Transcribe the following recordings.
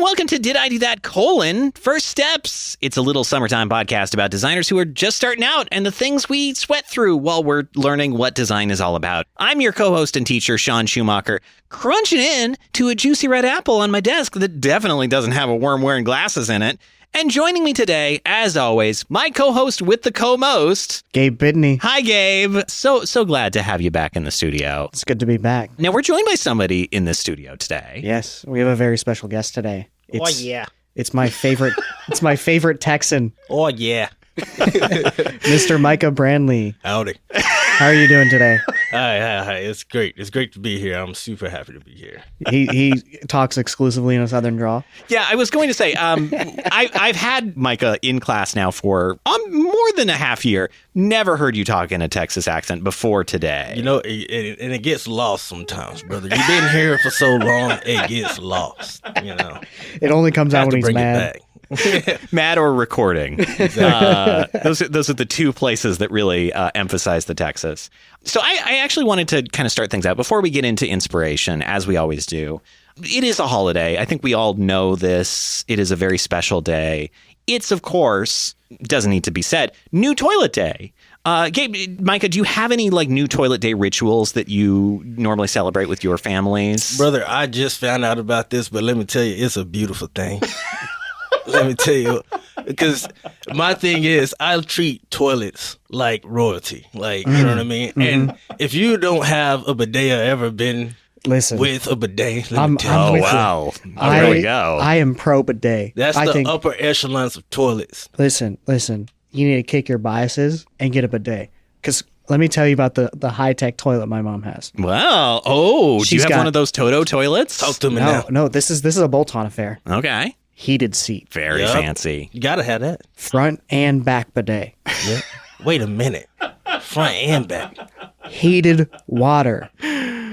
welcome to Did I Do That, First Steps. It's a little summertime podcast about designers who are just starting out and the things we sweat through while we're learning what design is all about. I'm your co-host and teacher, Sean Schumacher, crunching in to a juicy red apple on my desk that definitely doesn't have a worm wearing glasses in it. And joining me today, as always, my co-host with the co-most, Gabe Bidney. Hi, Gabe. So glad to have you back in the studio. It's good to be back. Now, we're joined by somebody in the studio today. Yes, we have a very special guest today. Yeah. It's my favorite. It's my favorite Texan, Oh, yeah. Mr. Mycah Brandley. Howdy. How are you doing today? Hi. It's great. It's great to be here. I'm super happy to be here. He talks exclusively in a Southern drawl. Yeah, I was going to say, I've had Mycah in class now for more than a half year. Never heard you talk in a Texas accent before today. You know, and it gets lost sometimes, brother. You've been here for so long, it gets lost, you know. It only comes out Have when to he's bring mad. it back. Mad or recording. Those are the two places that really emphasize the Texas. So I actually wanted to kind of start things out before we get into inspiration, as we always do. It is a holiday. I think we all know this. It is a very special day. It's, of course, doesn't need to be said, New Toilet Day. Gabe, Mycah, do you have any new Toilet Day rituals that you normally celebrate with your families? Brother, I just found out about this, but let me tell you, it's a beautiful thing. Let me tell you, because my thing is, I treat toilets like royalty. You know what I mean? Mm-hmm. And if you don't have a bidet or ever been with a bidet, let me tell you. Oh, wow. There we go. I am pro bidet. That's the upper echelons of toilets. Listen. You need to kick your biases and get a bidet. Because let me tell you about the high-tech toilet my mom has. Wow. Oh, do you have one of those Toto toilets? Talk to me now. No, this is a bolt-on affair. Okay. Heated seat. Very fancy. You gotta have that. Front and back bidet. Yeah. Wait a minute. Front and back. Heated water.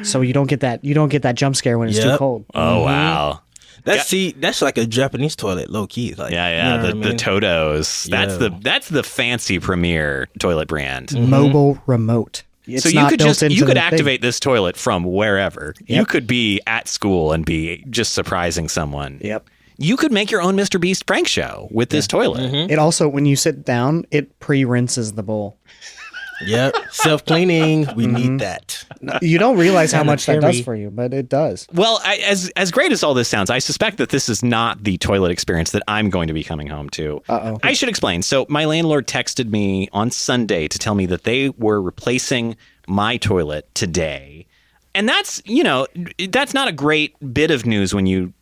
So you don't get that jump scare when it's too cold. Oh, wow. That's like a Japanese toilet, low key. The Totos. Yeah. That's the fancy premier toilet brand. Mm-hmm. Mobile remote. It's so you could activate this toilet from wherever. Yep. You could be at school and be just surprising someone. Yep. You could make your own Mr. Beast prank show with this toilet. Mm-hmm. It also, when you sit down, it pre-rinses the bowl. Yep. Self-cleaning. We need that. You don't realize how much that does for you, but it does. Well, as great as all this sounds, I suspect that this is not the toilet experience that I'm going to be coming home to. Uh-oh. I should explain. So my landlord texted me on Sunday to tell me that they were replacing my toilet today. And that's not a great bit of news when you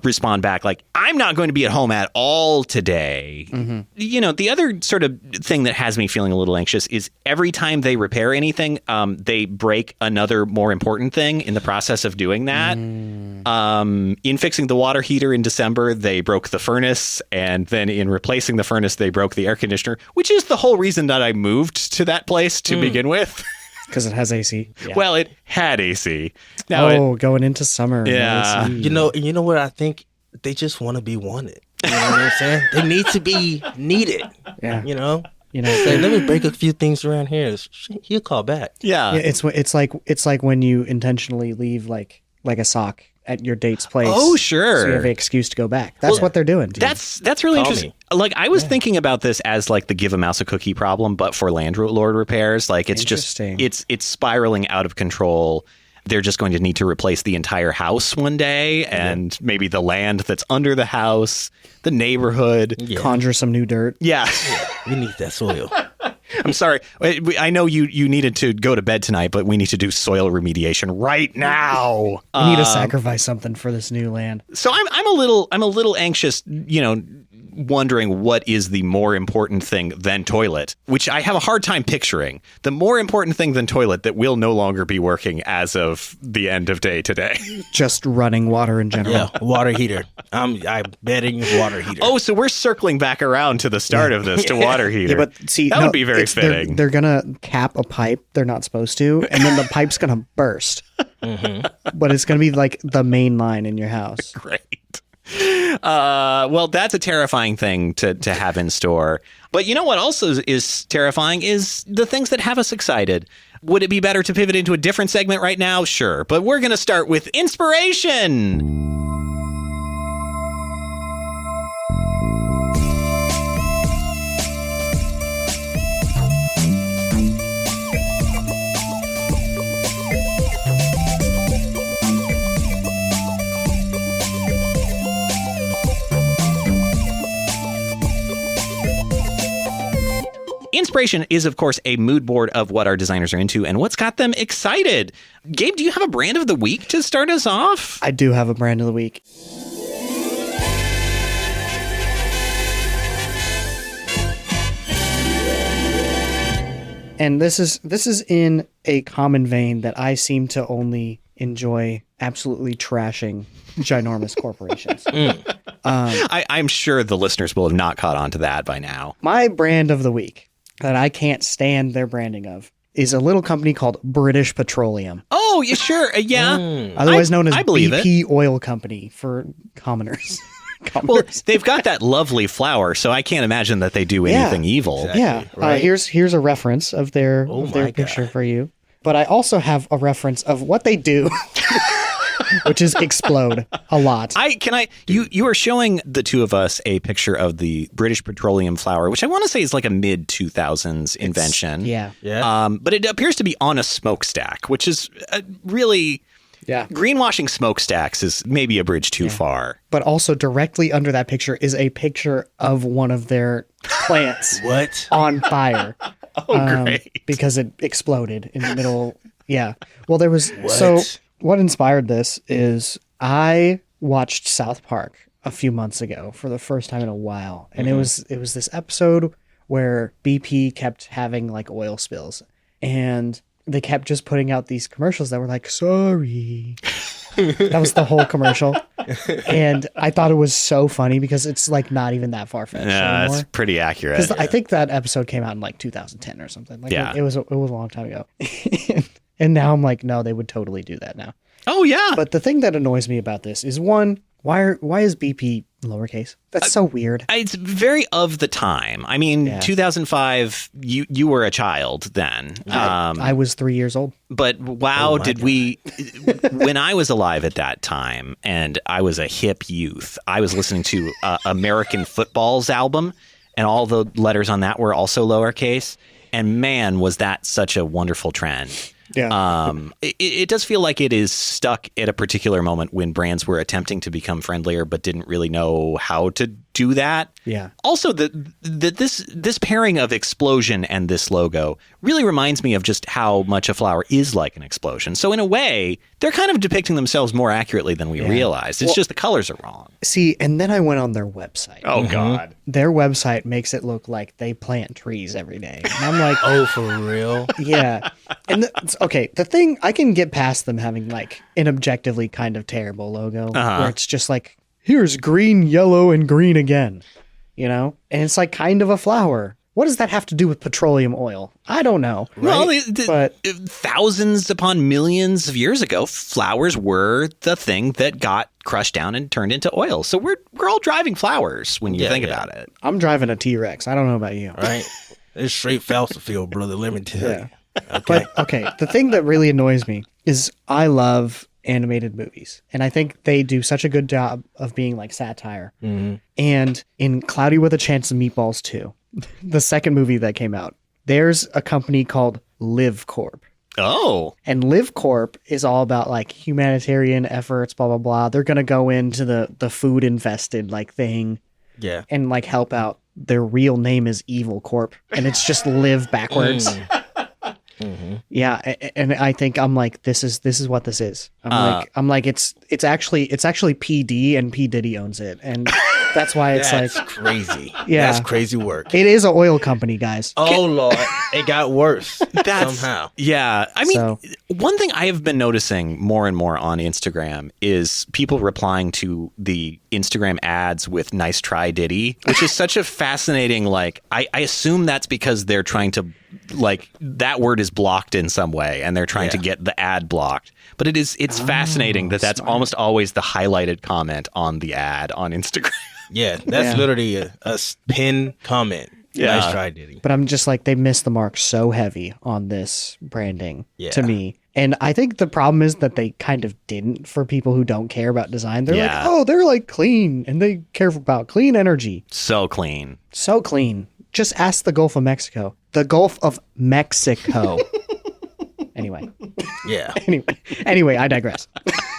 respond back like, I'm not going to be at home at all today. Mm-hmm. The other sort of thing that has me feeling a little anxious is every time they repair anything, they break another more important thing in the process of doing that. In fixing the water heater in December, they broke the furnace. And then in replacing the furnace, they broke the air conditioner, which is the whole reason that I moved to that place to begin with. Because it has AC. Yeah. Well, it had AC. Now going into summer. Yeah. You know what I think? They just want to be wanted. You know what I'm saying? They need to be needed. Yeah. You know, say, let me break a few things around here. He'll call back. Yeah. It's like when you intentionally leave like a sock at your date's place. Oh, sure. So you have an excuse to go back. That's what they're doing. Dude. That's really interesting. Like I was thinking about this as like the give a mouse a cookie problem, but for landlord repairs. Like it's just it's spiraling out of control. They're just going to need to replace the entire house one day, and maybe the land that's under the house, the neighborhood. Yeah. Conjure some new dirt. Yeah. We need that soil. I'm sorry. I know you needed to go to bed tonight, but we need to do soil remediation right now. We need to sacrifice something for this new land. So I'm a little anxious, wondering what is the more important thing than toilet, which I have a hard time picturing. The more important thing than toilet that will no longer be working as of the end of day today. Just running water in general. Yeah, water heater. I'm betting water heater. Oh, so we're circling back around to the start of this to water heater. Yeah, but see, that would be very fitting. They're gonna cap a pipe they're not supposed to, and then the pipe's gonna burst. Mm-hmm. But it's gonna be like the main line in your house. Great. Well, that's a terrifying thing to have in store. But you know what also is terrifying is the things that have us excited. Would it be better to pivot into a different segment right now? Sure. But we're going to start with inspiration. Inspiration is, of course, a mood board of what our designers are into and what's got them excited. Gabe, do you have a brand of the week to start us off? I do have a brand of the week. And this is in a common vein that I seem to only enjoy absolutely trashing ginormous corporations. I'm sure the listeners will have not caught on to that by now. My brand of the week that I can't stand their branding of is a little company called British Petroleum. Oh, yeah, sure. Yeah. Otherwise known as I believe BP Oil Company for commoners. Well, they've got that lovely flower, so I can't imagine that they do anything evil. Exactly. Yeah. Right. Here's a reference of their picture for you. But I also have a reference of what they do, which is explode a lot. You are showing the two of us a picture of the British Petroleum flower, which I want to say is like a mid 2000s invention. Yeah. But it appears to be on a smokestack, which is really. Yeah. Greenwashing smokestacks is maybe a bridge too far. But also directly under that picture is a picture of one of their plants What? on fire. Great. Because it exploded in the middle. Yeah. Well, there was... So what inspired this is I watched South Park a few months ago for the first time in a while. And it was this episode where BP kept having like oil spills. And they kept just putting out these commercials that were like, sorry. That was the whole commercial. And I thought it was so funny because it's like not even that far-fetched anymore. That's pretty accurate. Because I think that episode came out in like 2010 or something. Like it was a long time ago. And now I'm like, no, they would totally do that now. Oh, yeah. But the thing that annoys me about this is one, why is BP lowercase? That's so weird. It's very of the time. I mean, 2005, you were a child then. I was 3 years old. But wow, did we... When I was alive at that time, and I was a hip youth, I was listening to American Football's album, and all the letters on that were also lowercase. And man, was that such a wonderful trend. Yeah. It does feel like it is stuck at a particular moment when brands were attempting to become friendlier but didn't really know how to do that. Yeah. Also, this pairing of explosion and this logo really reminds me of just how much a flower is like an explosion. So in a way, they're kind of depicting themselves more accurately than we realized. It's just the colors are wrong. See, and then I went on their website. Oh, God. Their website makes it look like they plant trees every day. And I'm like, Oh, for real? yeah. And okay, the thing, I can get past them having like an objectively kind of terrible logo where it's just like, here's green, yellow, and green again, you know? And it's like kind of a flower. What does that have to do with petroleum oil? I don't know. Well, But thousands upon millions of years ago, flowers were the thing that got crushed down and turned into oil. So we're all driving flowers when you think about it. I'm driving a T-Rex. I don't know about you. Right? It's straight falsified, brother. Let me tell you. Okay. But okay, the thing that really annoys me is I love animated movies. And I think they do such a good job of being like satire. Mm-hmm. And in Cloudy with a Chance of Meatballs 2, the second movie that came out, there's a company called Live Corp. Oh. And Live Corp is all about like humanitarian efforts, blah, blah, blah. They're going to go into the food infested like thing Yeah. and like help out. Their real name is Evil Corp. And it's just Live backwards. Mm-hmm. Yeah, and I think I'm like, this is what this is. I'm like it's actually PD and P Diddy owns it, and that's why it's That's like crazy. Yeah. That's crazy work. it is an oil company, guys. Oh Lord, it got worse somehow. Yeah. I mean, So- one thing I have been noticing more and more on Instagram is people replying to the Instagram ads with "Nice try, Diddy," which is such a fascinating, like, I assume that's because they're trying to, like, that word is blocked in some way and they're trying to get the ad blocked. But it's fascinating that that's almost always the highlighted comment on the ad on Instagram. Yeah, that's literally a pin comment. Yeah. Nice try, Diddy. But I'm just like, they missed the mark so heavy on this branding to me. And I think the problem is that they kind of didn't for people who don't care about design. They're like, oh, they're like clean and they care about clean energy. So clean. So clean. Just ask the Gulf of Mexico. The Gulf of Mexico. Anyway. Yeah. Anyway, I digress.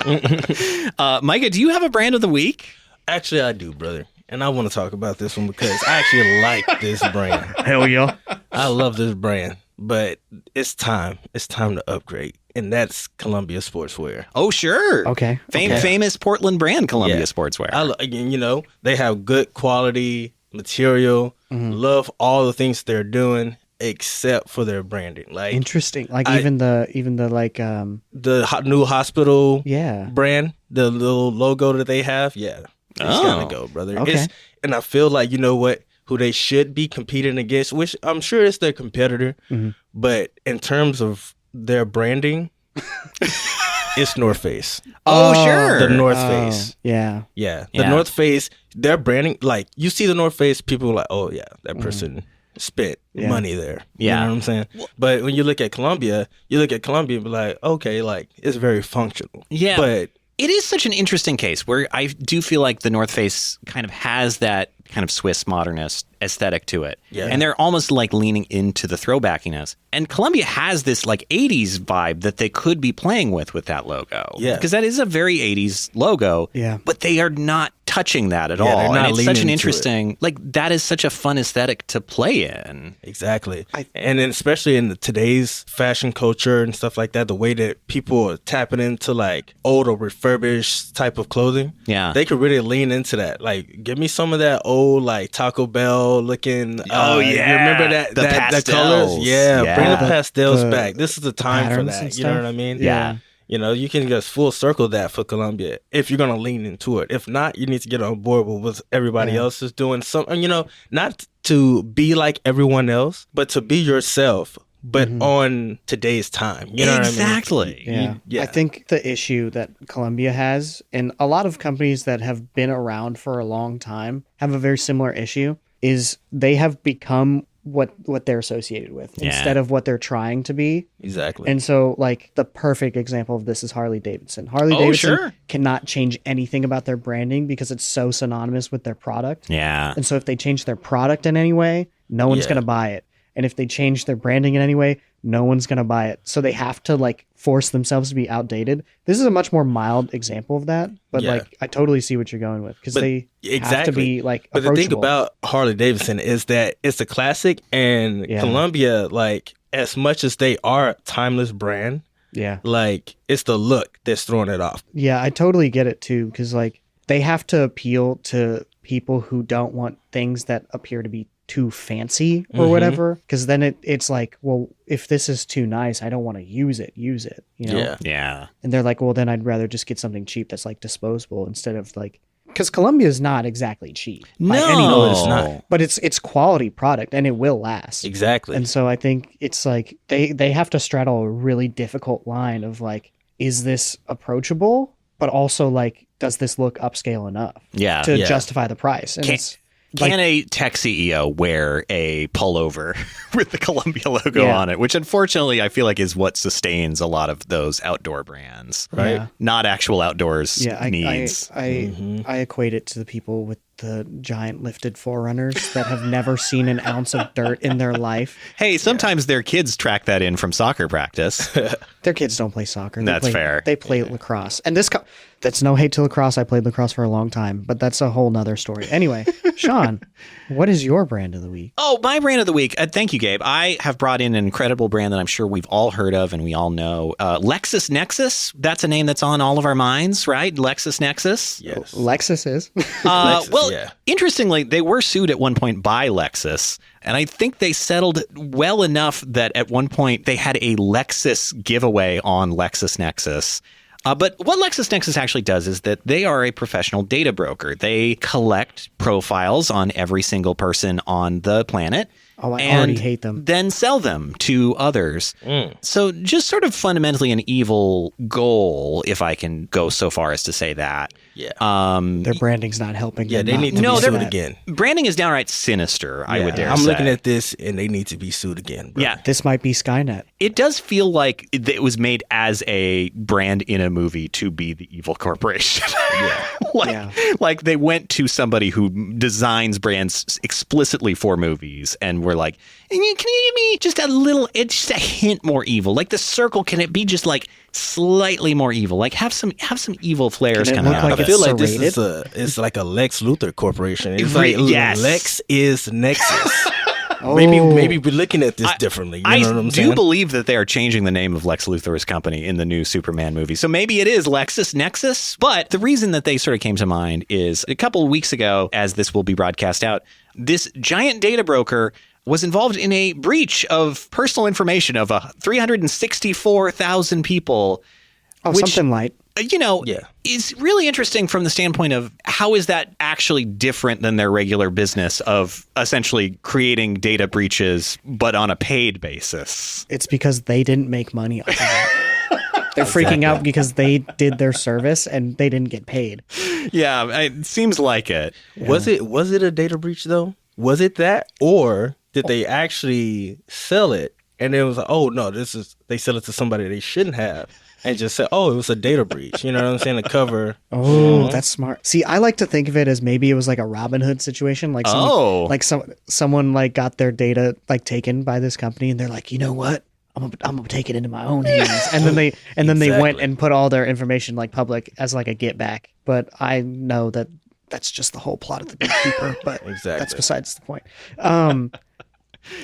Mycah, do you have a brand of the week? Actually, I do, brother. And I want to talk about this one because I actually like this brand. Hell yeah. I love this brand, but it's time. It's time to upgrade, and that's Columbia Sportswear. Oh, sure. Okay. Famous Portland brand, Columbia Yeah. Sportswear. They have good quality material. Love all the things they're doing, except for their branding. Like Interesting. Like even the like the new hospital yeah. brand, the little logo that they have. Yeah, it's gotta go, brother. Okay. And I feel like, you know what, who they should be competing against, which I'm sure it's their competitor, but in terms of their branding, it's North Face. Oh, sure. The North Face. Yeah. Yeah. The Yeah. North Face, their branding, like you see the North Face, people are like, oh yeah, that person spent money there. Yeah. You know what I'm saying? But when you look at Columbia and be like, okay, like it's very functional. Yeah. But It is such an interesting case where I do feel like the North Face kind of has that kind of Swiss modernist aesthetic to it. Yeah. And they're almost like leaning into the throwbackiness. And Columbia has this like 80s vibe that they could be playing with that logo. Yeah. Because that is a very 80s logo. Yeah. But they are not touching that at Yeah, all. they're not And it's such leaning an into interesting, like that is such a fun aesthetic to play in. exactly. And then especially in today's fashion culture and stuff like that, the way that people are tapping into like old or refurbished type of clothing. Yeah. They could really lean into that. Like, give me some of that old like Taco Bell looking. Oh, yeah. You remember that? The the pastels. colors? Yeah. Yeah. Bring the pastels The back. This is the time for patterns that. and You know stuff. what I mean? Yeah. You know, you can just full circle that for Columbia if you're gonna lean into it. If not, you need to get on board with what everybody else is doing. Some, you know, not to be like everyone else, but to be yourself, but on today's time. You know what I mean? Exactly. Yeah. Yeah. I think the issue that Columbia has, and a lot of companies that have been around for a long time have a very similar issue, is they have become what they're associated with Yeah. instead of what they're trying to be. Exactly. And so, like, the perfect example of this is Harley Davidson. Harley Davidson sure. cannot change anything about their branding because it's so synonymous with their product. Yeah. And so if they change their product in any way, no one's Yeah. going to buy it. And if they change their branding in any way, no one's going to buy it. So they have to like force themselves to be outdated. This is a much more mild example of that, but Yeah. like I totally see what you're going with because But they have to exactly. be like But the thing approachable. about Harley Davidson is that it's a classic, and Yeah. Columbia, like as much as they are a timeless brand, yeah. like it's the look that's throwing it off. Yeah, I totally get it too because like they have to appeal to people who don't want things that appear to be too fancy or whatever, because then it's like, well, if this is too nice, I don't want to use it, you know? Yeah. Yeah. And they're like, well, then I'd rather just get something cheap that's like disposable instead of like, because Columbia is not exactly cheap. by any No, means. it's not. But it's quality product and it will last. Exactly. And so I think it's like they have to straddle a really difficult line of like, is this approachable? But also like, does this look upscale enough Yeah. to Yeah. justify the price? And it's Can a tech CEO wear a pullover with the Columbia logo Yeah. on it? Which unfortunately I feel like is what sustains a lot of those outdoor brands, Right. Yeah. not actual outdoors Yeah, needs. I equate it to the people with the giant lifted forerunners that have never seen an ounce of dirt in their life. Hey, sometimes their kids track that in from soccer practice. Their kids don't play soccer. That's fair. They play lacrosse. And that's no hate to lacrosse. I played lacrosse for a long time, but that's a whole nother story. Anyway, Sean, what is your brand of the week? Oh, my brand of the week. Thank you, Gabe. I have brought in an incredible brand that I'm sure we've all heard of and we all know. LexisNexis. That's a name that's on all of our minds, right? LexisNexis. yes. Lexus is. Lexus, Well, yeah. interestingly, they were sued at one point by Lexus. And I think they settled well enough that at one point they had a Lexus giveaway on LexisNexis. But what LexisNexis actually does is that they are a professional data broker. They collect profiles on every single person on the planet. Oh, I and already hate them. Then sell them to others. So just sort of fundamentally an evil goal, if I can go so far as to say that. Yeah. Their branding's not helping. Yeah, them they not need to No, be they're- sued again. Branding is downright sinister, I would dare I'm say. looking at this, and they need to be sued again. Bro. Yeah. This might be Skynet. It does feel like it was made as a brand in a movie to be the evil corporation. Yeah. Like they went to somebody who designs brands explicitly for movies and were like, can you give me just a little, just a hint more evil? Like the circle, can it be just like slightly more evil? Like have some evil flares Can it coming look out like of I it. feel like serrated? it's like a Lex Luthor corporation. It's like Yes. Lex is Nexus. Maybe we're looking at this differently. You know what I'm saying? do believe that they are changing the name of Lex Luthor's company in the new Superman movie. So maybe it is LexisNexis. But the reason that they sort of came to mind is a couple of weeks ago, as this will be broadcast out, this giant data broker was involved in a breach of personal information of 364,000 people. Oh, which, something light. Is really interesting from the standpoint of how is that actually different than their regular business of essentially creating data breaches, but on a paid basis. It's because they didn't make money off of it. They're freaking out because they did their service and they didn't get paid. Yeah, it seems like it. Yeah. Was it a data breach though? Was it that, or did they actually sell it and it was like, oh no, they sell it to somebody they shouldn't have? And just say, oh, it was a data breach. You know what I'm saying? To cover. Oh, that's smart. See, I like to think of it as maybe it was like a Robin Hood situation. Like someone like got their data like taken by this company, and they're like, you know what? I'm gonna take it into my own hands. And then they went and put all their information like public as like a get back. But I know that that's just the whole plot of the Big Keeper. But that's besides the point.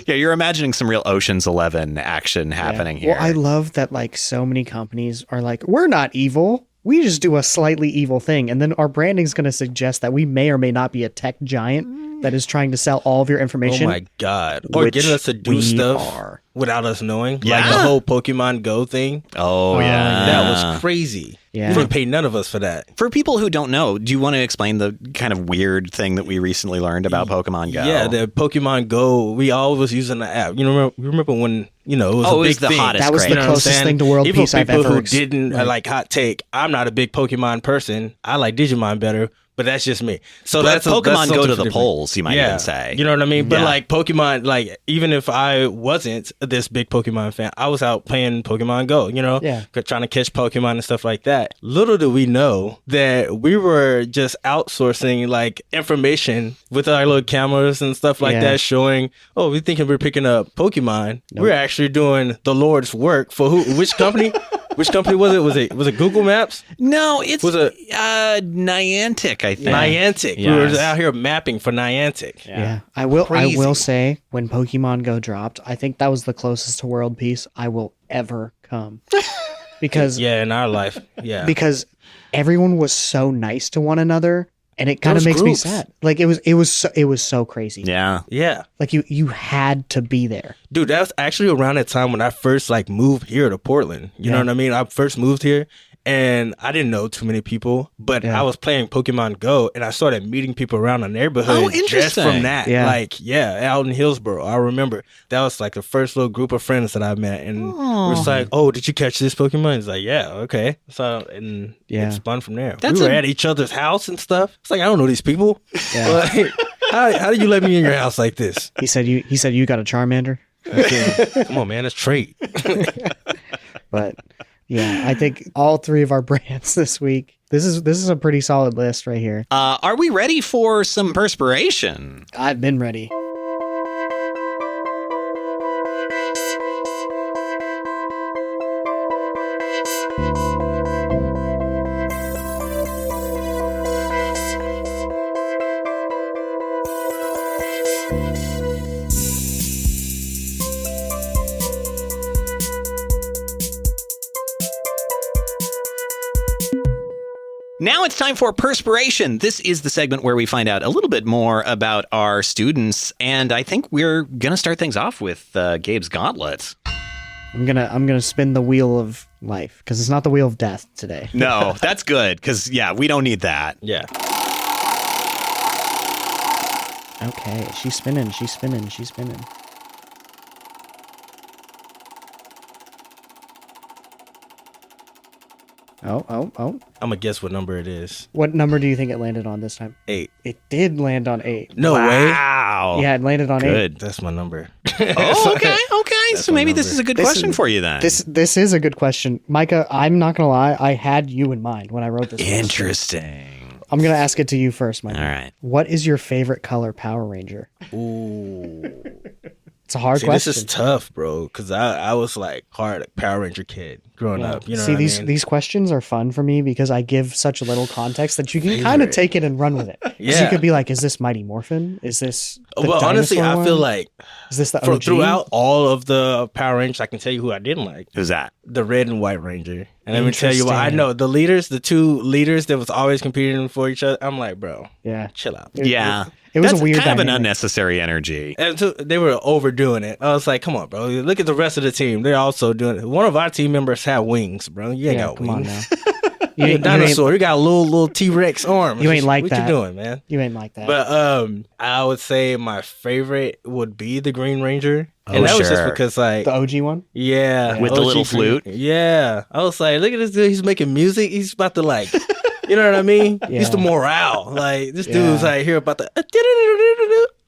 Yeah, you're imagining some real Ocean's 11 action happening here. Well, I love that like so many companies are like, we're not evil. We just do a slightly evil thing. And then our branding is going to suggest that we may or may not be a tech giant that is trying to sell all of your information. Oh my God. Or getting us to do stuff without us knowing. Yeah. Like the whole Pokemon Go thing. Oh, yeah. That was crazy. Yeah. You didn't pay none of us for that. For people who don't know, do you want to explain the kind of weird thing that we recently learned about Pokemon Go? Yeah, the Pokemon Go, we all was using the app. You remember when, it was a big the thing. hottest That was craze. the closest thing to world Even peace I've people ever who didn't like hot take, I'm not a big Pokemon person. I like Digimon better. But that's just me. So But that's Pokemon go to the different. polls, you might even say. You know what I mean? But Yeah. like Pokemon, like even if I wasn't this big Pokemon fan, I was out playing Pokemon Go, trying to catch Pokemon and stuff like that. Little do we know that we were just outsourcing like information with our little cameras and stuff like that, showing, we're thinking we're picking up Pokemon. Nope. We're actually doing the Lord's work for which company? Which company was it? Was it Google Maps? No, it's Niantic, I think. Niantic. Yes. We were out here mapping for Niantic. Yeah. I will say when Pokemon Go dropped, I think that was the closest to world peace I will ever come. Because in our life. Yeah. Because everyone was so nice to one another. And it kind of makes me sad. Like it was so crazy. Yeah. Yeah. Like you had to be there. Dude, that was actually around that time when I first like moved here to Portland. You know what I mean? I first moved here and I didn't know too many people, but I was playing Pokemon Go and I started meeting people around the neighborhood just from that. Yeah. Like, out in Hillsborough. I remember that was like the first little group of friends that I met. And it was like, did you catch this Pokemon? It's like, yeah, okay. So, and it spun from there. We were at each other's house and stuff. It's like, I don't know these people. Yeah. Like, how did you let me in your house like this? He said you got a Charmander. Okay. Come on, man. It's trait. But yeah, I think all three of our brands this week. This is a pretty solid list right here. Are we ready for some perspiration? I've been ready. Now it's time for Perspiration. This is the segment where we find out a little bit more about our students, and I think we're gonna start things off with Gabe's Gauntlet. I'm gonna spin the wheel of life because it's not the wheel of death today. No, that's good because we don't need that. Yeah. Okay, she's spinning. Oh. I'm gonna guess what number it is. What number do you think it landed on this time? 8. It did land on 8. No way. Wow. Yeah, it landed on 8. Good. That's my number. Oh, okay. So maybe this is a good question for you then. This is a good question. Micah, I'm not going to lie. I had you in mind when I wrote this. Interesting. I'm going to ask it to you first, Micah. All right. What is your favorite color Power Ranger? Ooh. It's a hard See, question. this is tough, bro, because I was like hard Power Ranger kid growing up. You know See, what I mean? these questions are fun for me because I give such little context that you can kind of take it and run with it. 'Cause Yeah. you could be like, is this Mighty Morphin? Is this the But honestly, dinosaur I feel one? like Is this the OG? throughout all of the Power Rangers, I can tell you who I didn't like. Who's that? The Red and White Ranger. And let me tell you what, I Interesting. know the leaders, the two leaders that was always competing for each other. I'm like, bro, Yeah. chill out. Yeah. It was That's a weird kind of an dynamic. unnecessary energy. And they were overdoing it. I was like, come on, bro. Look at the rest of the team. They're also doing it. One of our team members had wings, bro. You ain't Yeah, got come wings. on now. You ain't a dinosaur. You got a little T-Rex arm. You ain't like what that. you doing, man? You ain't like that. But I would say my favorite would be the Green Ranger. And Oh, that was just sure. because, like, the OG one? yeah. With the OG little Green- flute? Yeah. I was like, look at this dude. He's making music. He's about to, like, you know what I mean? He's the Yeah. morale. Like, this Yeah. dude's like here about the.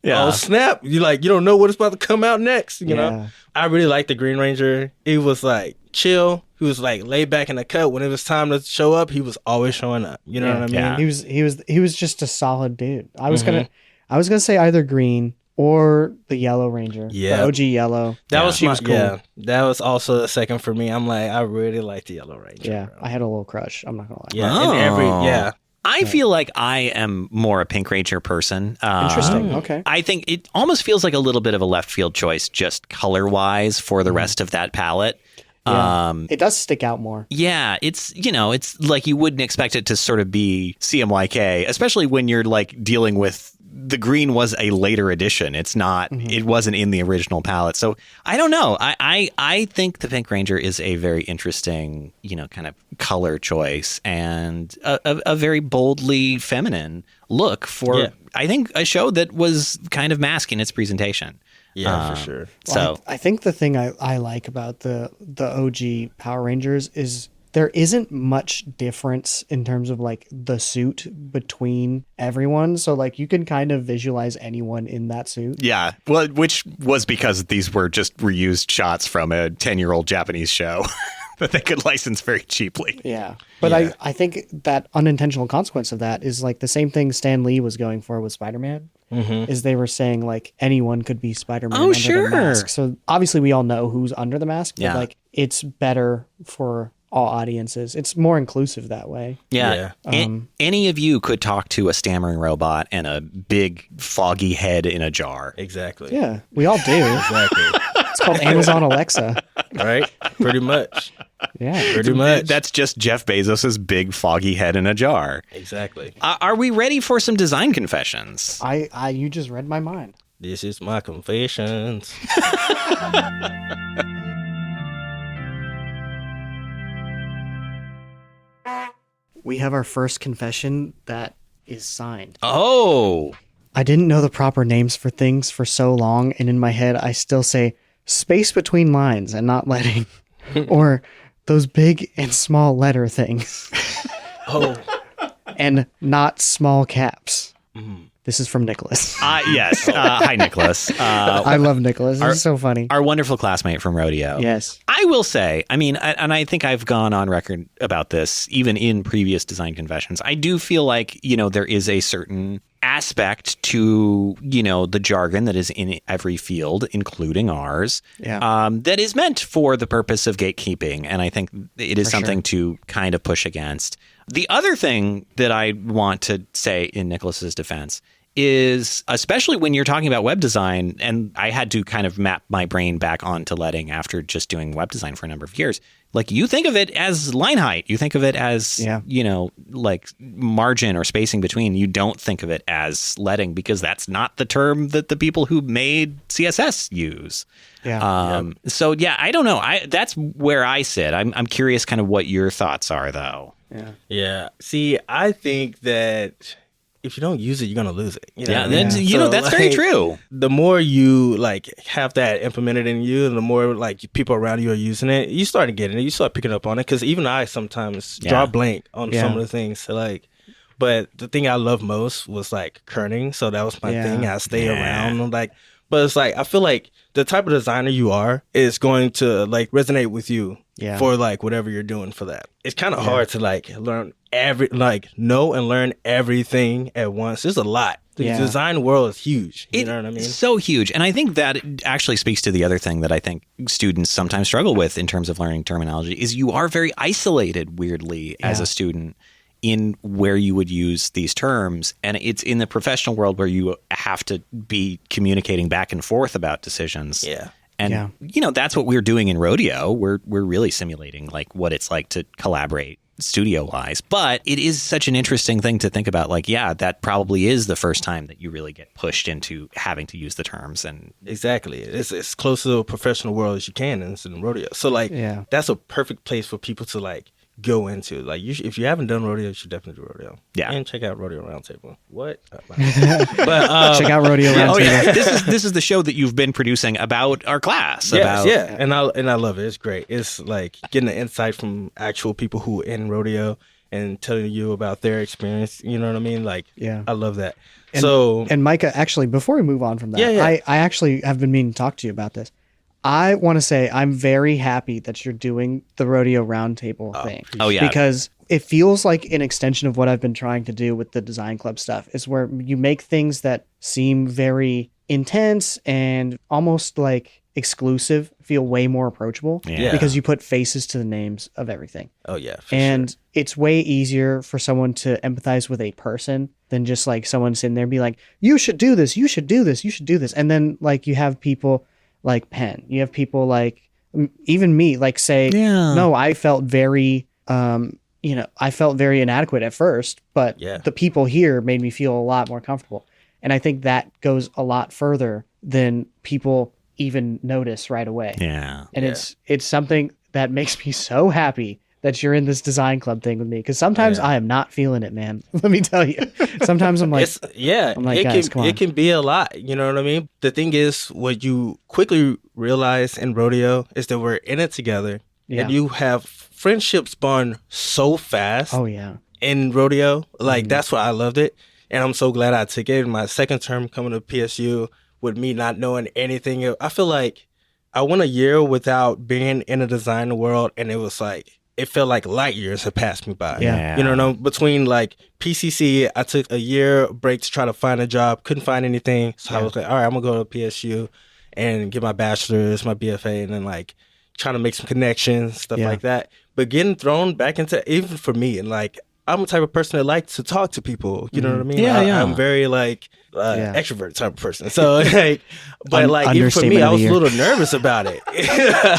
Yeah. Oh, snap. You don't know what is about to come out next, you know? Yeah. I really liked the Green Ranger. He was like chill. He was like laid back in the cut. When it was time to show up, he was always showing up. You know what I mean? Yeah. He was just a solid dude. I was gonna say either green or the Yellow Ranger. Yeah. The OG Yellow. That was She was cool. Yeah, that was also the second for me. I'm like, I really like the Yellow Ranger. Yeah. bro. I had a little crush. I'm not gonna lie. Yeah, Oh. and yeah. I feel like I am more a Pink Ranger person. Interesting. Okay. I think it almost feels like a little bit of a left field choice, just color wise, for the rest of that palette. Yeah. It does stick out more. Yeah, it's it's like you wouldn't expect it to sort of be CMYK, especially when you're like dealing with the green was a later edition. It's not. It wasn't in the original palette. So I don't know. I think the Pink Ranger is a very interesting kind of color choice and a very boldly feminine look for I think a show that was kind of masking its presentation. Yeah, for sure. So I think the thing I like about the OG Power Rangers is there isn't much difference in terms of like the suit between everyone. So like you can kind of visualize anyone in that suit. yeah, well, which was because these were just reused shots from a 10-year-old Japanese show that they could license very cheaply. Yeah. But Yeah. I think that unintentional consequence of that is like the same thing Stan Lee was going for with Spider-Man. Is they were saying like anyone could be Spider-Man Oh, under sure. the mask. So obviously we all know who's under the mask, but Yeah. like it's better for all audiences. It's more inclusive that way. Yeah. Any of you could talk to a stammering robot and a big foggy head in a jar. Exactly. Yeah, we all do. Exactly. It's called Amazon Alexa. Right? Pretty much. Yeah. Pretty much. That's just Jeff Bezos's big foggy head in a jar. Exactly. Are we ready for some design confessions? You just read my mind. This is my confessions. We have our first confession that is signed. Oh, I didn't know the proper names for things for so long, and in my head I still say space between lines and not letting. Or those big and small letter things. Oh. And not small caps. This is from Nicholas. yes. Hi, Nicholas. I love Nicholas. He's so funny. Our wonderful classmate from rodeo. Yes. I will say, I mean, and I think I've gone on record about this, even in previous design confessions. I do feel like, there is a certain aspect to, the jargon that is in every field, including ours, that is meant for the purpose of gatekeeping. And I think it is something to kind of push against. The other thing that I want to say in Nicholas's defense is, especially when you're talking about web design, and I had to kind of map my brain back onto letting after just doing web design for a number of years. Like, you think of it as line height. You think of it as, like margin or spacing between. You don't think of it as letting, because that's not the term that the people who made CSS use. So, I don't know. That's where I sit. I'm curious kind of what your thoughts are, though. Yeah. See, I think that if you don't use it, you're gonna lose it. That's very true. The more you like have that implemented in you, and the more like people around you are using it, you start getting it. You start picking up on it. Because even I sometimes draw blank on some of the things. So like, but the thing I love most was like kerning. So that was my thing. I stay around like. But it's like, I feel like the type of designer you are is going to like resonate with you for like whatever you're doing for that. It's kind of hard to like know and learn everything at once. There's a lot. The design world is huge. You know what I mean? It's so huge. And I think that actually speaks to the other thing that I think students sometimes struggle with in terms of learning terminology is you are very isolated, weirdly, as a student in where you would use these terms. And it's in the professional world where you have to be communicating back and forth about decisions. Yeah. And, you know, that's what we're doing in rodeo. We're really simulating like what it's like to collaborate studio wise. But it is such an interesting thing to think about. Like, yeah, that probably is the first time that you really get pushed into having to use the terms. And exactly. It's close to a professional world as you can, and it's in rodeo. So like, that's a perfect place for people to like go into. Like, if you haven't done rodeo, you should definitely do rodeo. Yeah, and check out Rodeo Roundtable. What? But check out Rodeo Roundtable. Oh yeah, this is the show that you've been producing about our class. Yeah, and I love it. It's great. It's like getting the insight from actual people who are in rodeo and telling you about their experience. You know what I mean? Like, I love that. And Mycah, actually, before we move on from that, I actually have been meaning to talk to you about this. I want to say I'm very happy that you're doing the Rodeo Roundtable thing. Oh, yeah. Because it feels like an extension of what I've been trying to do with the design club stuff, is where you make things that seem very intense and almost like exclusive feel way more approachable because you put faces to the names of everything. Oh, yeah. And it's way easier for someone to empathize with a person than just like someone sitting there and be like, you should do this, you should do this, you should do this. And then like you have people like Penn, you have people like even me, like say, no, I felt very, I felt very inadequate at first, but the people here made me feel a lot more comfortable. And I think that goes a lot further than people even notice right away. Yeah. And it's something that makes me so happy that you're in this design club thing with me. Because sometimes I am not feeling it, man. Let me tell you. Sometimes I'm like, it can be a lot. You know what I mean? The thing is, what you quickly realize in rodeo is that we're in it together. Yeah. And you have friendships bond so fast. Oh, yeah. In rodeo. Like, that's why I loved it. And I'm so glad I took it. In my second term coming to PSU with me not knowing anything. I feel like I went a year without being in a design world, and it was like, it felt like light years had passed me by. Yeah. You know, between like PCC, I took a year break to try to find a job, couldn't find anything. So I was like, all right, I'm going to go to PSU and get my bachelor's, my BFA, and then like trying to make some connections, stuff like that. But getting thrown back into, even for me, and like, I'm the type of person that likes to talk to people. You know what I mean? I'm very like extrovert type of person. So like, but like even for me, I was a little nervous about it.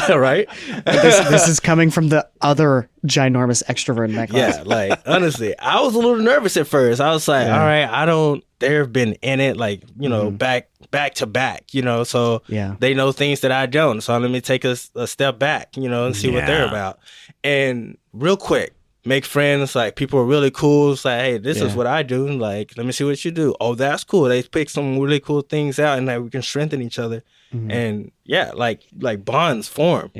Right? This is coming from the other ginormous extrovert in that class. Yeah, like honestly, I was a little nervous at first. I was like, all right, they've been in it like, you know, back to back, you know, so they know things that I don't. So let me take a step back, you know, and see what they're about. And real quick, make friends. Like, people are really cool. It's like, hey, this is what I do. Like, let me see what you do. Oh, that's cool. They pick some really cool things out, and like we can strengthen each other. And like bonds form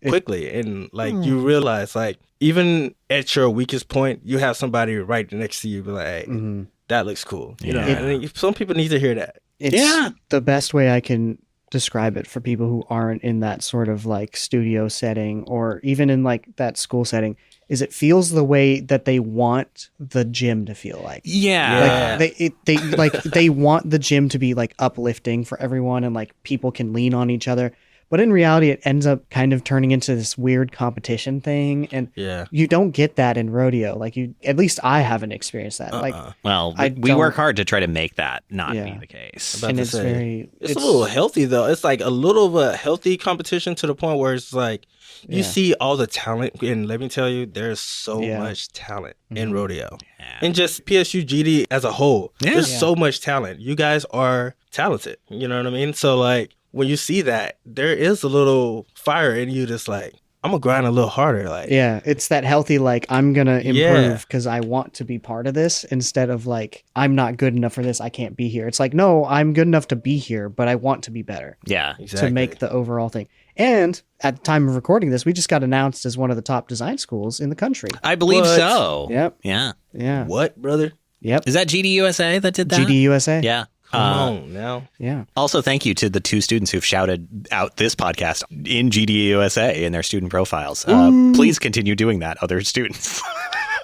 quickly. And like you realize, like, even at your weakest point, you have somebody right next to you. Be like, hey, that looks cool. You know, and some people need to hear that. It's the best way I can describe it for people who aren't in that sort of like studio setting or even in like that school setting. Is it feels the way that they want the gym to feel like. Yeah. Like they want the gym to be like uplifting for everyone and like people can lean on each other. But in reality, it ends up kind of turning into this weird competition thing. And you don't get that in rodeo. Like at least I haven't experienced that. Like, well, we work hard to try to make that not be the case. And it's a little healthy though. It's like a little of a healthy competition to the point where it's like, you see all the talent, and let me tell you, there's so much talent in rodeo. And just PSU GD as a whole, there's so much talent. You guys are talented. You know what I mean? So like, when you see that, there is a little fire in you that's like, I'm going to grind a little harder. Like, it's that healthy, like, I'm going to improve because I want to be part of this instead of like, I'm not good enough for this, I can't be here. It's like, no, I'm good enough to be here, but I want to be better. Yeah, exactly. To make the overall thing. And at the time of recording this, we just got announced as one of the top design schools in the country. I believe so. Yep. Yeah. Yeah. What, brother? Yep. Is that GD USA that did that? GD USA. Yeah. Come on now. Yeah. Also, thank you to the 2 students who've shouted out this podcast in GDA USA in their student profiles. Please continue doing that, other students.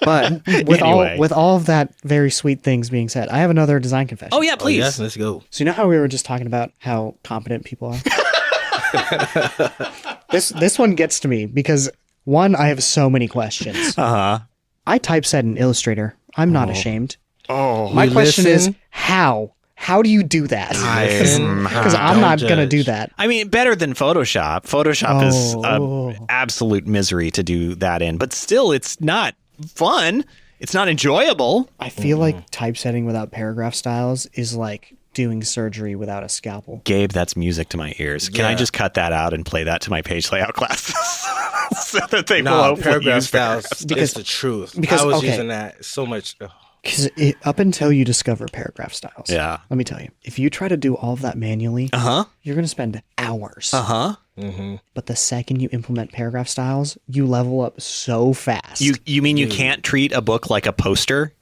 But Anyway. with all of that very sweet things being said, I have another design confession. Oh, yeah, please. Yes, let's go. So you know how we were just talking about how competent people are? This one gets to me because, one, I have so many questions. Uh-huh. I typeset in Illustrator. I'm not ashamed. Oh, My question is, listen. how? How do you do that? Listen, Because I'm don't not going to judge. do that. I mean, better than Photoshop. Photoshop is Oh. absolute misery to do that in, but still, it's not fun. It's not enjoyable. I feel like typesetting without paragraph styles is like doing surgery without a scalpel. Gabe, that's music to my ears. Can I Yeah. just cut that out and play that to my page layout classes so that they will No, hopefully paragraph use styles Because- is the truth. because- I was okay. using that so much. Ugh. Because up until you discover paragraph styles, Yeah. let me tell you, if you try to do all of that manually, Uh-huh. you're going to spend hours. Uh-huh. But the second you implement paragraph styles, you level up so fast. You mean you can't treat a book like a poster?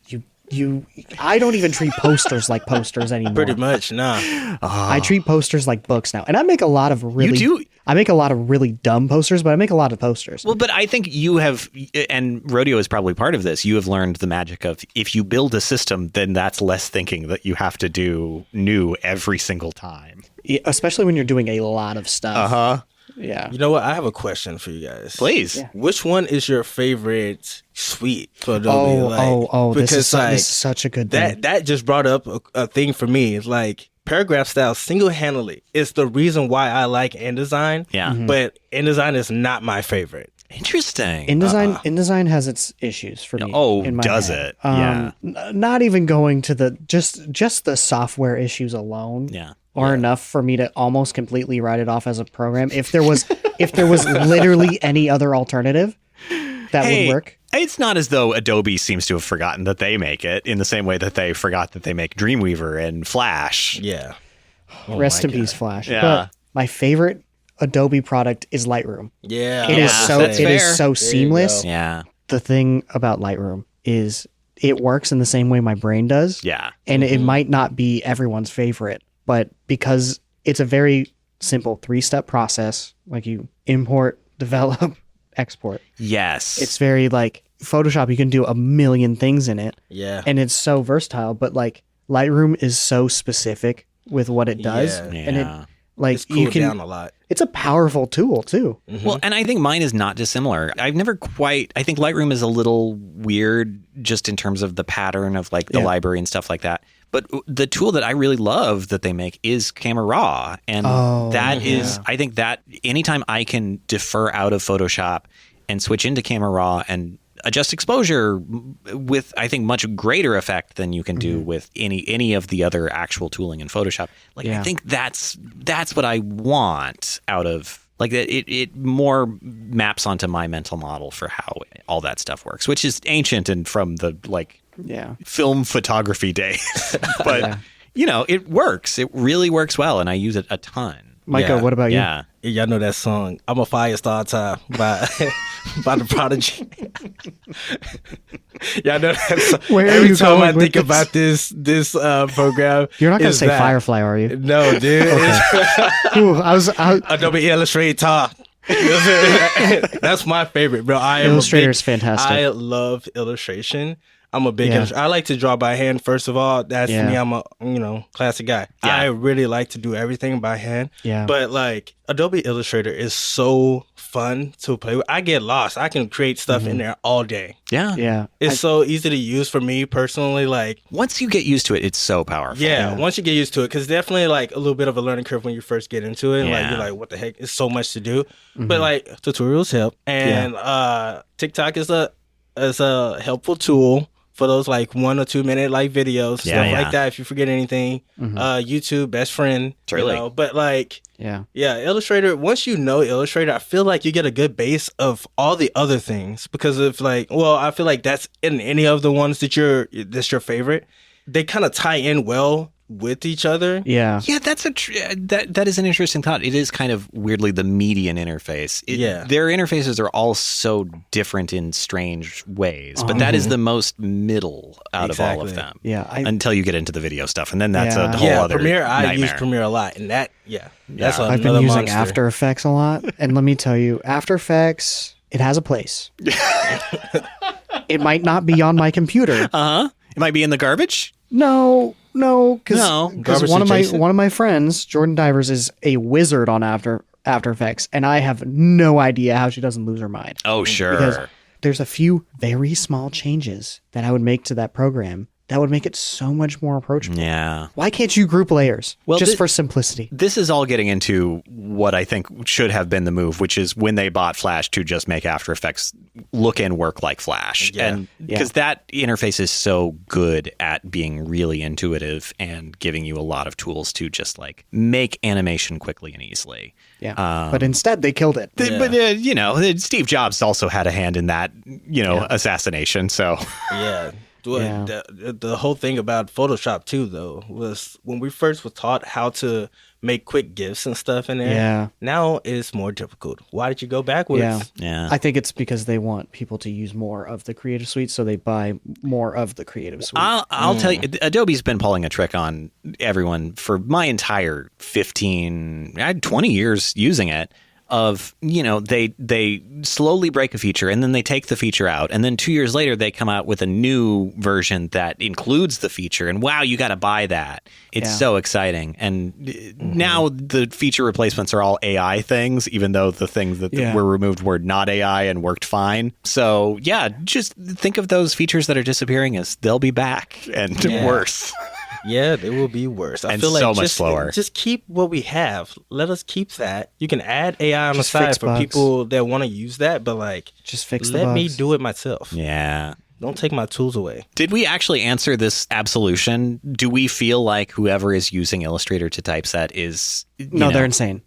I don't even treat posters like posters anymore. Pretty much, nah. I treat posters like books now, and I make a lot of really. You do? I make a lot of really dumb posters, but I make a lot of posters. Well, but I think you have, and Rodeo is probably part of this, you have learned the magic of if you build a system, then that's less thinking that you have to do new every single time. Yeah, especially when you're doing a lot of stuff. Uh-huh. Yeah. You know what? I have a question for you guys. Please. Yeah. Which one is your favorite suite for Adobe? This is Because this is such a good thing. that just brought up a thing for me. It's like paragraph style single-handedly is the reason why I like InDesign. Yeah. But InDesign is not my favorite. Interesting. InDesign has its issues for me. Oh, in my does head. it? Yeah. Not even going to the just the software issues alone. Yeah. Are enough for me to almost completely write it off as a program. If there was literally any other alternative that would work. It's not as though Adobe seems to have forgotten that they make it in the same way that they forgot that they make Dreamweaver and Flash. Yeah. Rest my in peace, God. Flash. Yeah. But my favorite Adobe product is Lightroom. Yeah. It is Yeah, so that's it is fair. so you seamless. go. Yeah. The thing about Lightroom is it works in the same way my brain does. Yeah. And it might not be everyone's favorite, but because it's a very simple 3-step process, like you import, develop, export. Yes. It's very like Photoshop, you can do a million things in it Yeah. and it's so versatile, but like Lightroom is so specific with what it does. Yeah. And it Yeah. like It's cooled you can down a lot. it's a powerful tool too. Well, and I think mine is not dissimilar. I think Lightroom is a little weird just in terms of the pattern of like the Yeah. library and stuff like that. But the tool that I really love that they make is Camera Raw. And that is, I think that anytime I can defer out of Photoshop and switch into Camera Raw and adjust exposure with, I think, much greater effect than you can do with any of the other actual tooling in Photoshop. Like, I Yeah. think that's what I want out of, like, it more maps onto my mental model for how all that stuff works, which is ancient and from the, like, Yeah. film photography days. But, you know, it works. It really works well, and I use it a ton. Micah, Yeah. what about you? Yeah. Y'all know that song, I'm a Fire Star Time by by the Prodigy. Y'all know that song. Where are Every you time I going with think this? about this program. You're not going to is say that. Firefly, are you? No, dude. Ooh, I was Adobe Illustrator. That's my favorite, bro. Illustrator is fantastic. I love illustration. I'm a big. Yeah. I like to draw by hand. First of all, that's Yeah. me. I'm a classic guy. Yeah. I really like to do everything by hand. Yeah. But like Adobe Illustrator is so fun to play with. I get lost. I can create stuff in there all day. Yeah. yeah. It's so easy to use for me personally. Like, Once you get used to it, it's so powerful. yeah, once you get used to it, because definitely like a little bit of a learning curve when you first get into it. Like Yeah. you're like, what the heck? It's so much to do. But like tutorials help, and TikTok is a helpful tool for those like 1 or 2 minute like videos, Yeah, stuff yeah. like that. If you forget anything, YouTube, best friend. Truly. You know? But like, Yeah. yeah, Illustrator, once you know Illustrator, I feel like you get a good base of all the other things because of like, well, I feel like that's in any of the ones that's your favorite. They kind of tie in well with each other. Yeah. Yeah, that's that is an interesting thought. It is kind of weirdly the median interface. Their interfaces are all so different in strange ways, but that is the most middle out of all of them. Yeah, until you get into the video stuff, and then that's a whole other Premiere. I use nightmare. Premiere a lot, and that's I've been using After Effects a lot, and let me tell you, After Effects, it has a place. It might not be on my computer. It might be in the garbage. No, because Garbage one adjacent? of my friends, Jordan Divers, is a wizard on After Effects, and I have no idea how she doesn't lose her mind. Oh, sure. Because there's a few very small changes that I would make to that program that would make it so much more approachable. Yeah. Why can't you group layers? Well, just for simplicity. This is all getting into what I think should have been the move, which is when they bought Flash to just make After Effects look and work like Flash. Yeah. And because that interface is so good at being really intuitive and giving you a lot of tools to just like make animation quickly and easily. Yeah. But instead they killed it. But Steve Jobs also had a hand in that, assassination. So Yeah. The whole thing about Photoshop too, though, was when we first were taught how to make quick GIFs and stuff in there. Yeah. Now it's more difficult. Why did you go backwards? Yeah. I think it's because they want people to use more of the Creative Suite, so they buy more of the Creative Suite. I'll tell you, Adobe's been pulling a trick on everyone for my entire 20 years using it. Of, they slowly break a feature and then they take the feature out. And then 2 years later, they come out with a new version that includes the feature. And wow, you got to buy that. It's so exciting. And now the feature replacements are all AI things, even though the things that were removed were not AI and worked fine. So yeah, just think of those features that are disappearing as they'll be back and worse. Yeah, they will be worse. I And feel like so much slower. Just keep what we have. Let us keep that. You can add AI on Just the side fix for bugs. people that want to use that, but just fix the let me bugs. do it myself. Yeah. Don't take my tools away. Did we actually answer this absolution? Do we feel like whoever is using Illustrator to typeset is... No, they're insane.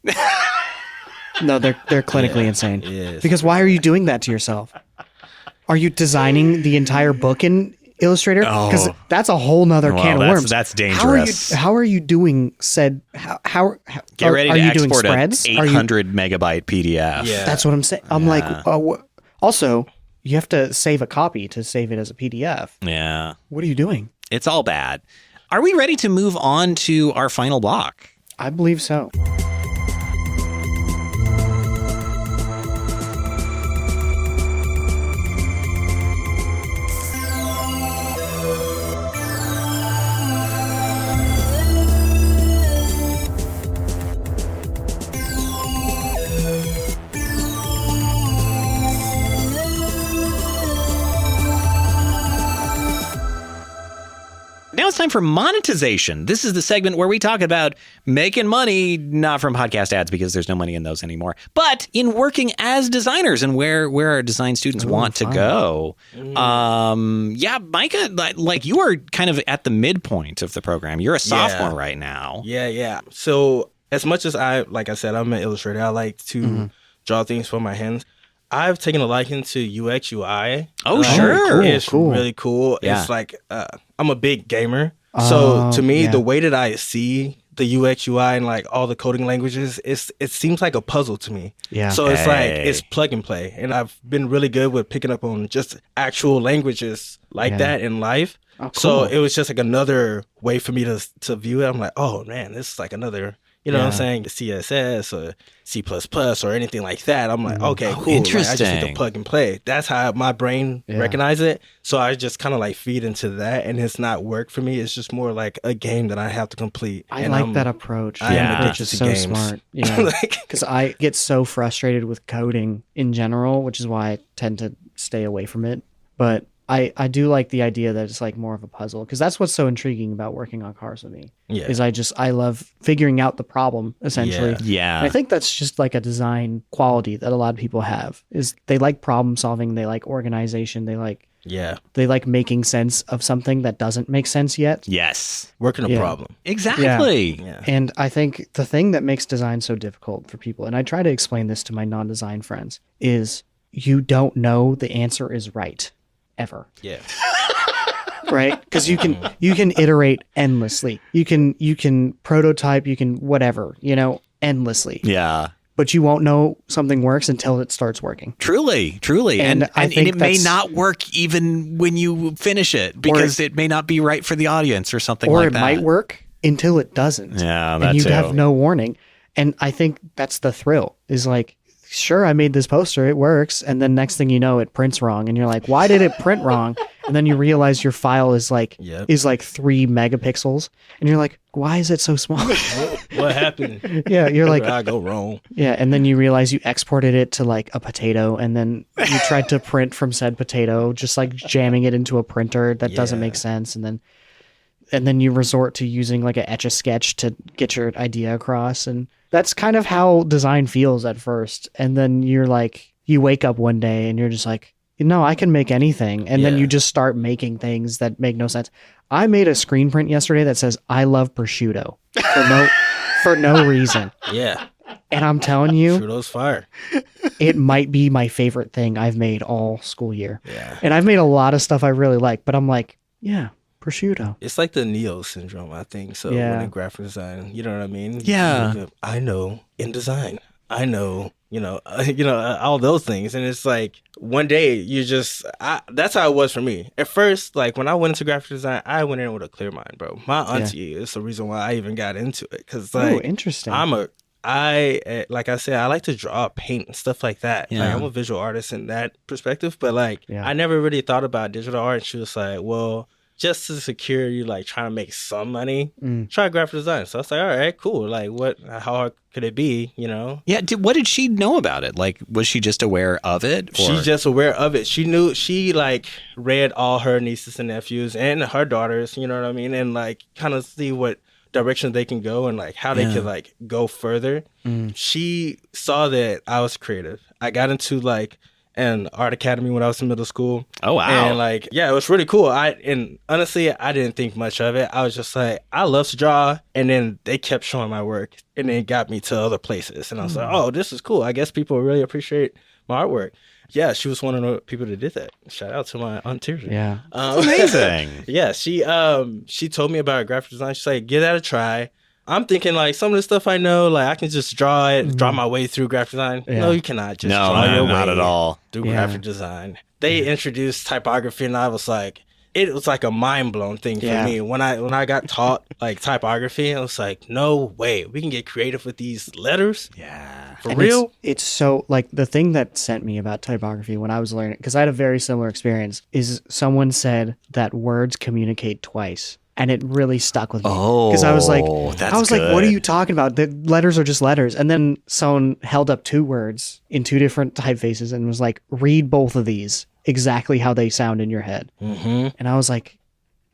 No, they're clinically insane. Yes. Because why are you doing that to yourself? Are you designing the entire book in Illustrator? Because that's a whole nother can of worms. That's dangerous. How are you doing said? How Get ready are to you doing export spreads? an 800 megabyte PDF. Yeah. That's what I'm saying. I'm like, also, you have to save a copy to save it as a PDF. Yeah. What are you doing? It's all bad. Are we ready to move on to our final block? I believe so. Now it's time for monetization. This is the segment where we talk about making money, not from podcast ads because there's no money in those anymore, but in working as designers and where our design students want to go. Mycah, like you are kind of at the midpoint of the program. You're a sophomore right now. Yeah. So as much as like I said, I'm an illustrator. I like to draw things for my hands. I've taken a liking to UX UI. Oh, sure. It's really cool. Yeah. It's like I'm a big gamer. So to me, the way that I see the UX UI and like all the coding languages, it seems like a puzzle to me. Yeah. So it's like it's plug and play. And I've been really good with picking up on just actual languages like that in life. Oh, cool. So it was just like another way for me to view it. I'm like, oh man, this is like another, what I'm saying, CSS or C++ or anything like that. I'm like, okay, cool. Interesting. Like, I just need to plug and play. That's how my brain recognizes it. So I just kind of like feed into that, and it's not work for me. It's just more like a game that I have to complete. I like that approach. I am That approach addicted is to so games. smart. Yeah, because I get so frustrated with coding in general, which is why I tend to stay away from it. But I do like the idea that it's like more of a puzzle, because that's what's so intriguing about working on cars with me. Yeah. Is I love figuring out the problem essentially. Yeah. And I think that's just like a design quality that a lot of people have, is they like problem solving, they like organization, they like making sense of something that doesn't make sense yet. Yes. Working a problem. Exactly. Yeah. And I think the thing that makes design so difficult for people, and I try to explain this to my non-design friends, is you don't know the answer is right ever. Yeah. right? Because you can iterate endlessly. You can prototype. You can whatever, endlessly. Yeah. But you won't know something works until it starts working. Truly. And it may not work even when you finish it because it may not be right for the audience or something like that. Or it might work until it doesn't. Yeah, that and you too. have no warning. And I think that's the thrill is like, sure, I made this poster, it works. And then next thing you know, it prints wrong. And you're like, why did it print wrong? And then you realize your file is like 3 megapixels. And you're like, why is it so small? What happened? Yeah, you're like, I go wrong. Yeah, and then you realize you exported it to like a potato, and then you tried to print from said potato, just like jamming it into a printer that doesn't make sense, and then you resort to using like an Etch-a-Sketch to get your idea across, and that's kind of how design feels at first. And then you're like, you wake up one day and you're just like, no, I can make anything, and then you just start making things that make no sense. I made a screen print yesterday that says "I love prosciutto" for no reason. Yeah. And I'm telling you, Prosciutto's fire. It might be my favorite thing I've made all school year. Yeah. And I've made a lot of stuff I really like, but I'm like, yeah, prosciutto. It's like the Neo syndrome, I think. So when in graphic design, you know what I mean? Yeah. I know in design. I know, all those things. And it's like one day you just, that's how it was for me. At first, like when I went into graphic design, I went in with a clear mind, bro. My auntie is the reason why I even got into it. Cause like, interesting. Like I said, I like to draw, paint, and stuff like that. Yeah. Like, I'm a visual artist in that perspective, but like, I never really thought about digital art. And she was like, well, just to secure you, like trying to make some money, try graphic design. So I was like, all right, cool. Like, how hard could it be? Yeah. What did she know about it? Like, was she just aware of it? Or? She's just aware of it. She knew. She like read all her nieces and nephews and her daughters. You know what I mean? And like, kind of see what direction they can go and like how they could like go further. She saw that I was creative. I got into like an art academy when I was in middle school. Oh wow. And like, it was really cool. And honestly, I didn't think much of it. I was just like, I love to draw. And then they kept showing my work and then it got me to other places. And I was like, oh, this is cool. I guess people really appreciate my artwork. Yeah, she was one of the people that did that. Shout out to my Aunt Teresa. Yeah. Amazing. Yeah, she told me about graphic design. She's like, give that a try. I'm thinking like some of the stuff I know, like I can just draw my way through graphic design. Yeah. No, you cannot just draw your way not at all. through graphic design. They introduced typography and I was like, it was like a mind blown thing for me. When I got taught like typography, I was like, no way, we can get creative with these letters. Yeah. For real? It's so like the thing that sent me about typography when I was learning, because I had a very similar experience, is someone said that words communicate twice. And it really stuck with me. Because I was like, what are you talking about? The letters are just letters. And then someone held up 2 words in 2 different typefaces and was like, read both of these exactly how they sound in your head. And I was like,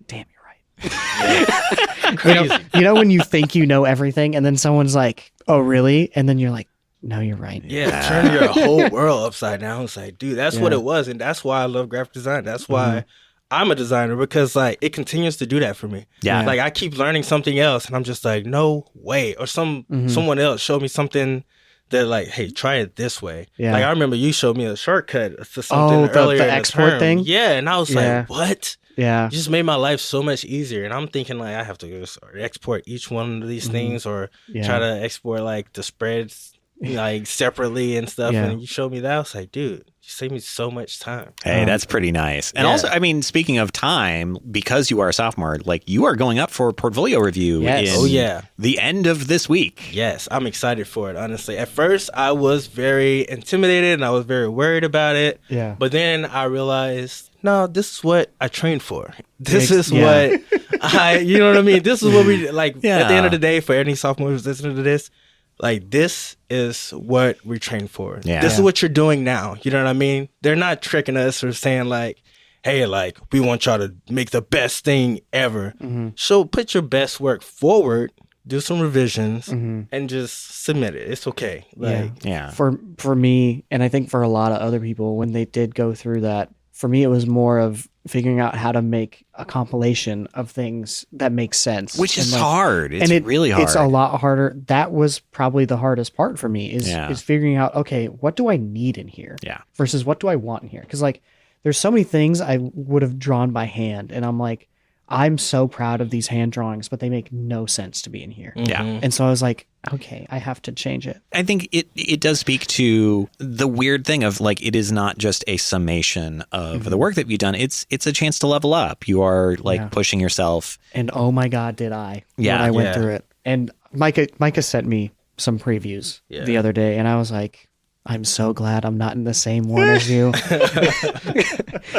damn, you're right. Crazy. You know when you think you know everything and then someone's like, oh, really? And then you're like, no, you're right. Yeah, turn your whole world upside down. It's like, dude, that's what it was. And that's why I love graphic design. That's why I'm a designer, because like it continues to do that for me. Yeah. Like I keep learning something else and I'm just like, no way. Or someone else showed me something that like, hey, try it this way. Yeah. Like I remember you showed me a shortcut to something earlier the in export term. thing? Yeah, and I was like, what? Yeah. You just made my life so much easier. And I'm thinking like I have to just export each one of these things or try to export like the spreads like separately and stuff. And you showed me that. I was like, dude, you saved me so much time. Hey, that's pretty nice. And also, I mean, speaking of time, because you are a sophomore, like you are going up for a portfolio review in the end of this week. Yes, I'm excited for it, honestly. At first, I was very intimidated and I was very worried about it. Yeah. But then I realized, no, this is what I trained for. This is what you know what I mean? This is what we, like, at the end of the day, for any sophomore who's listening to this, like, this is what we train for. Yeah. This is what you're doing now. You know what I mean? They're not tricking us or saying, like, hey, like, we want y'all to make the best thing ever. So put your best work forward, do some revisions, and just submit it. It's okay. Like, For me, and I think for a lot of other people, when they did go through that, for me, it was more of figuring out how to make a compilation of things that make sense. Which is hard. It's really hard. It's a lot harder. That was probably the hardest part for me is figuring out, okay, what do I need in here? Yeah. Versus what do I want in here? Because like there's so many things I would have drawn by hand, and I'm like, I'm so proud of these hand drawings, but they make no sense to be in here. Yeah. And so I was like, okay, I have to change it. I think it does speak to the weird thing of like, it is not just a summation of the work that you've done. It's a chance to level up. You are like pushing yourself. And oh my God, did I? Yeah. When I went through it. And Mycah sent me some previews the other day, and I was like, I'm so glad I'm not in the same one as you.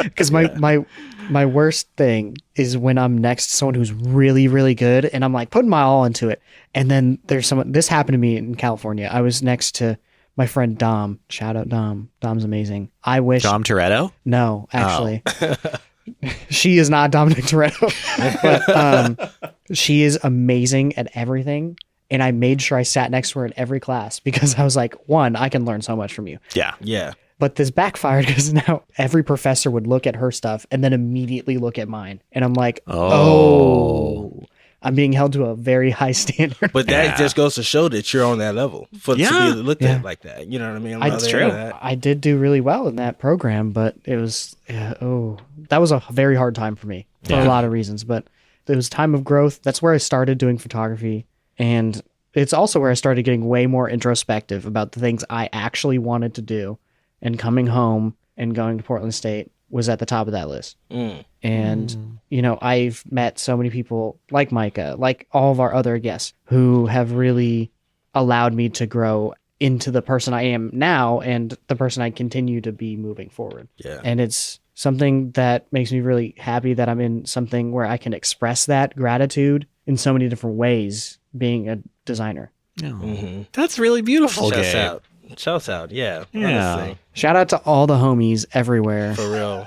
Because my worst thing is when I'm next to someone who's really, really good, and I'm like putting my all into it. And then there's someone, this happened to me in California. I was next to my friend Dom. Shout out Dom. Dom's amazing. I wish. Dom Toretto? No, actually. She is not Dominic Toretto. But she is amazing at everything. And I made sure I sat next to her in every class because I was like, one, I can learn so much from you. Yeah. Yeah. But this backfired because now every professor would look at her stuff and then immediately look at mine. And I'm like, oh, I'm being held to a very high standard. But that just goes to show that you're on that level to be looked at like that. You know what I mean? It's true. I did do really well in that program, but it was, that was a very hard time for me for a lot of reasons. But it was time of growth. That's where I started doing photography. And it's also where I started getting way more introspective about the things I actually wanted to do. And coming home and going to Portland State was at the top of that list. And, I've met so many people like Mycah, like all of our other guests, who have really allowed me to grow into the person I am now and the person I continue to be moving forward. Yeah. And it's something that makes me really happy that I'm in something where I can express that gratitude in so many different ways being a designer. That's really beautiful, Shouts Gabe. out. Shouts out. Yeah. Honestly. Shout out to all the homies everywhere. For real.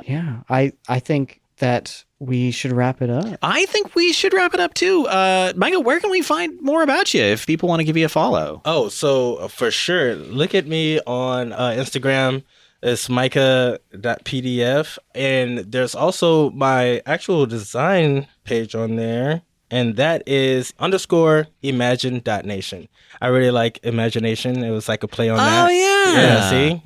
Yeah. I think that we should wrap it up. I think we should wrap it up too. Mycah, where can we find more about you if people want to give you a follow? Oh, so for sure. Look at me on Instagram. It's mycah.pdf. And there's also my actual design page on there. And that is _imagine.nation. I really like imagination. It was like a play on that. Oh, yeah. Yeah, see?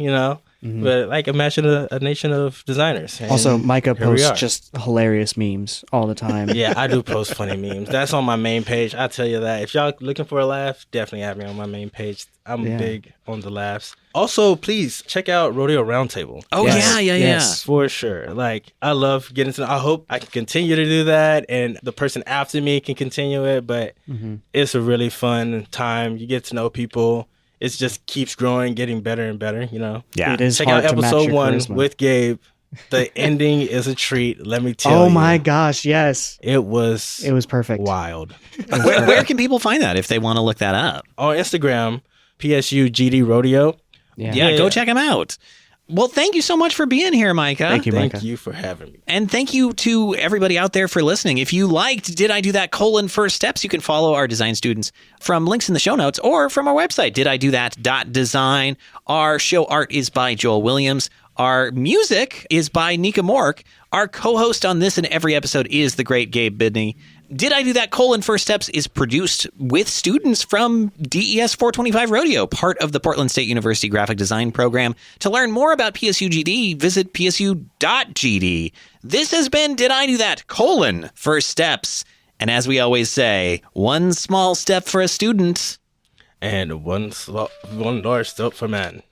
But like imagine a nation of designers. And Also, Mycah here we posts are. just hilarious memes all the time. Yeah, I do post funny memes. That's on my main page. I'll tell you that. If y'all looking for a laugh, definitely have me on my main page. I'm big on the laughs. Also, please check out Rodeo Roundtable. Oh, yeah. For sure. Like, I love getting to know. I hope I can continue to do that and the person after me can continue it. But it's a really fun time. You get to know people. It just keeps growing, getting better and better, Yeah. It is Check hard out to match episode your 1 charisma. with Gabe. The ending is a treat. Let me tell you. Oh my gosh, yes. It was perfect. wild. Where can people find that if they want to look that up? On Instagram, PSUGD Rodeo. Yeah, go check them out. Well, thank you so much for being here, Mycah. Thank you, Mycah. Thank you for having me. And thank you to everybody out there for listening. If you liked Did I Do That? First Steps, you can follow our design students from links in the show notes or from our website, dididothat.design. Our show art is by Joel Williams. Our music is by Nika Mork. Our co-host on this and every episode is the great Gabe Bidney. Did I Do That? First Steps is produced with students from DES 425 Rodeo, part of the Portland State University Graphic Design Program. To learn more about PSUGD, visit psu.gd. This has been Did I Do That? First Steps. And as we always say, one small step for a student. And one large step for man.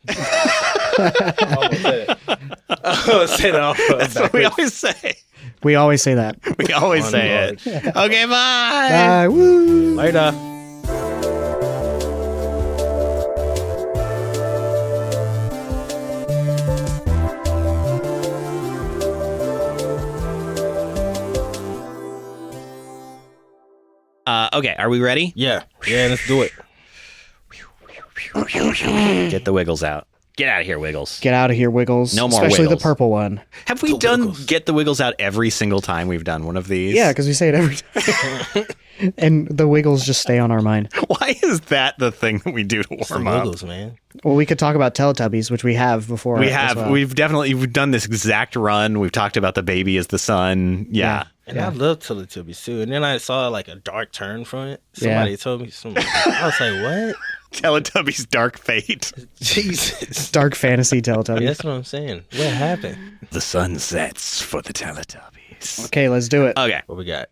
Almost said it. Almost said it all That's what we always say. We always say that. We always say it. Okay, bye. Bye. Woo. Later. Okay, are we ready? Yeah, let's do it. Get the Wiggles out. Get out of here, Wiggles. Get out of here, Wiggles. No more Especially Wiggles. the purple one. Have we The done Wiggles. Get the Wiggles out every single time we've done one of these? Yeah, because we say it every time. And the Wiggles just stay on our mind. Why is that the thing that we do to Some warm up? Wiggles, man. Well, we could talk about Teletubbies, which we have before. We as have. well. We've done this exact run. We've talked about the baby as the sun. Yeah. And I love Teletubbies too. And then I saw like a dark turn from it. Somebody told me something. I was like, what? Teletubbies Dark Fate. Jesus. Dark fantasy Teletubbies. That's what I'm saying. What happened? The sun sets for the Teletubbies. Okay, let's do it. Okay. What we got?